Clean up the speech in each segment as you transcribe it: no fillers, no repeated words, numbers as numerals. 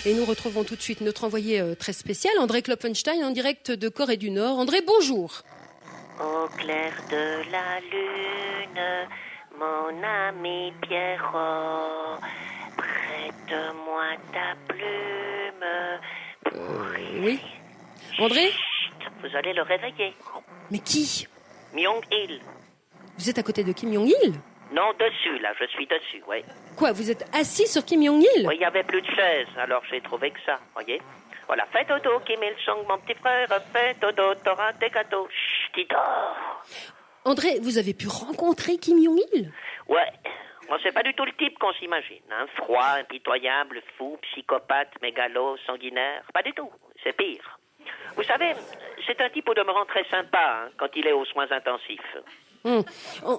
Et nous retrouvons tout de suite notre envoyé très spécial, André Klopfenstein, en direct de Corée du Nord. André, bonjour. Au clair de la lune, mon ami Pierrot, prête-moi ta plume. Oui. André ? Chut, vous allez le réveiller. Mais qui ? Myung-il. Vous êtes à côté de Kim Jong-il ? Non, dessus, là, je suis dessus, oui. Quoi, vous êtes assis sur Kim Jong-il ? Oui, il n'y avait plus de chaise, alors j'ai trouvé que ça, voyez. Voilà, fais dodo, Kim Il-sung, mon petit frère, fais dodo, t'auras tes gâteaux. Chut, il dort. André, vous avez pu rencontrer Kim Jong-il ? Ouais, bon, c'est pas du tout le type qu'on s'imagine, hein. Froid, impitoyable, fou, psychopathe, mégalo, sanguinaire. Pas du tout, c'est pire. Vous savez, c'est un type au demeurant très sympa, hein, quand il est aux soins intensifs.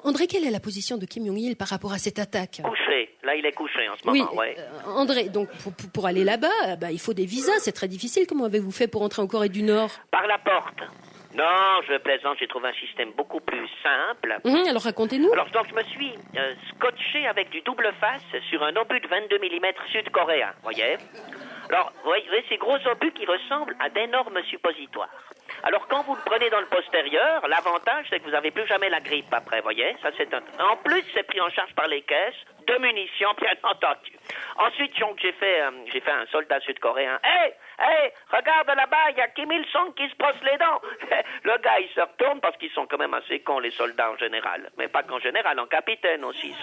André, quelle est la position de Kim Jong-il par rapport à cette attaque ? Couché, là il est couché en ce moment, ouais. André, donc pour aller là-bas, il faut des visas, c'est très difficile. Comment avez-vous fait pour entrer en Corée du Nord ? Par la porte. Non, je plaisante, j'ai trouvé un système beaucoup plus simple. Alors racontez-nous. Alors donc je me suis scotché avec du double face sur un obus de 22 mm sud-coréen, voyez. Alors, vous voyez ces gros obus qui ressemblent à d'énormes suppositoires. Alors quand vous le prenez dans le postérieur, l'avantage c'est que vous n'avez plus jamais la grippe après, voyez. Ça c'est En plus, c'est pris en charge par les caisses de munitions, bien entendu. Ensuite, donc, j'ai fait un soldat sud-coréen. Hey, regarde là-bas, il y a Kim Il-sung qui se brosse les dents. Le gars, il se retourne parce qu'ils sont quand même assez cons, les soldats en général. Mais pas qu'en général, en capitaine aussi.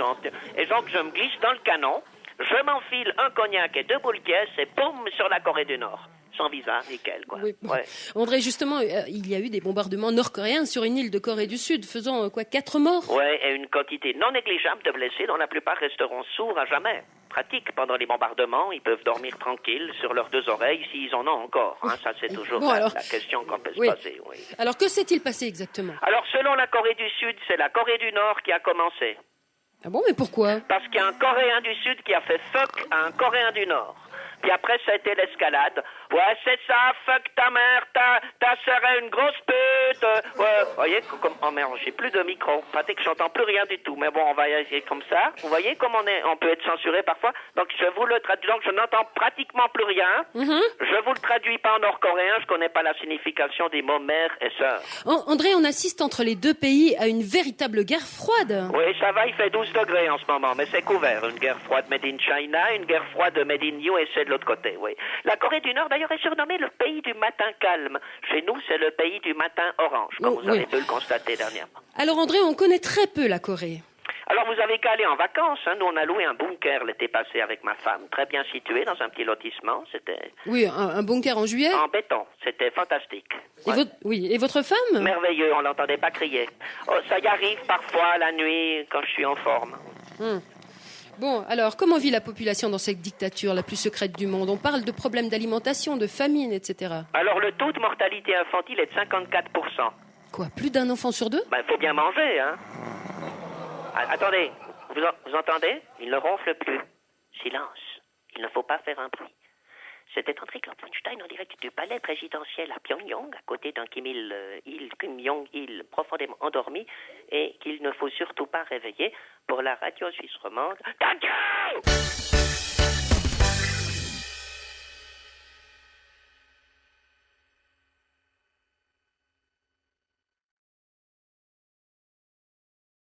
Et donc, je me glisse dans le canon, je m'enfile un cognac et 2 boules caisses et boum, sur la Corée du Nord. Sans visa, nickel, quoi. Oui, bon. Ouais. André, justement, il y a eu des bombardements nord-coréens sur une île de Corée du Sud, faisant 4 morts ? Ouais, et une quantité non négligeable de blessés dont la plupart resteront sourds à jamais. Pratique, pendant les bombardements, ils peuvent dormir tranquilles sur leurs 2 oreilles s'ils en ont encore. Hein. Ça, c'est toujours la question qu'on peut se poser. Oui. Alors, que s'est-il passé exactement ? Alors, selon la Corée du Sud, c'est la Corée du Nord qui a commencé. Ah bon, mais pourquoi ? Parce qu'il y a un Coréen du Sud qui a fait fuck à un Coréen du Nord. Puis après, ça a été l'escalade. Ouais, c'est ça, fuck ta mère, ta sœur est une grosse pute. Ouais, vous voyez, oh merde, j'ai plus de micro. Pratique, j'entends plus rien du tout. Mais bon, on va y essayer comme ça. Vous voyez comme on peut être censuré parfois. Donc, je vous le traduis. Donc, je n'entends pratiquement plus rien. Je vous le traduis pas en nord-coréen. Je connais pas la signification des mots mère et sœur. André, on assiste entre les deux pays à une véritable guerre froide. Oui, ça va, il fait 12 degrés en ce moment, mais c'est couvert. Une guerre froide made in China, une guerre froide made in USA de l'autre côté, oui. La Corée du Nord, d'ailleurs, est surnommée le pays du matin calme. Chez nous, c'est le pays du matin orange, comme vous avez pu le constater dernièrement. Alors, André, on connaît très peu la Corée. Alors, vous avez qu'à aller en vacances. Hein. Nous, on a loué un bunker l'été passé avec ma femme, très bien situé dans un petit lotissement. C'était... Oui, un bunker en juillet ? En béton. C'était fantastique. Et votre femme ? Merveilleux, on l'entendait pas crier. Oh, ça y arrive parfois la nuit quand je suis en forme. Bon, alors, comment vit la population dans cette dictature la plus secrète du monde ? On parle de problèmes d'alimentation, de famine, etc. Alors, le taux de mortalité infantile est de 54%. Quoi, plus d'un enfant sur 2 ? Ben, faut bien manger, hein. Attendez, vous entendez ? Il ne ronfle plus. Silence, il ne faut pas faire un bruit. C'était André Klopfenstein en direct du palais présidentiel à Pyongyang, à côté d'un Kim Jong-il profondément endormi et qu'il ne faut surtout pas réveiller pour la radio suisse romande. Ta gueule !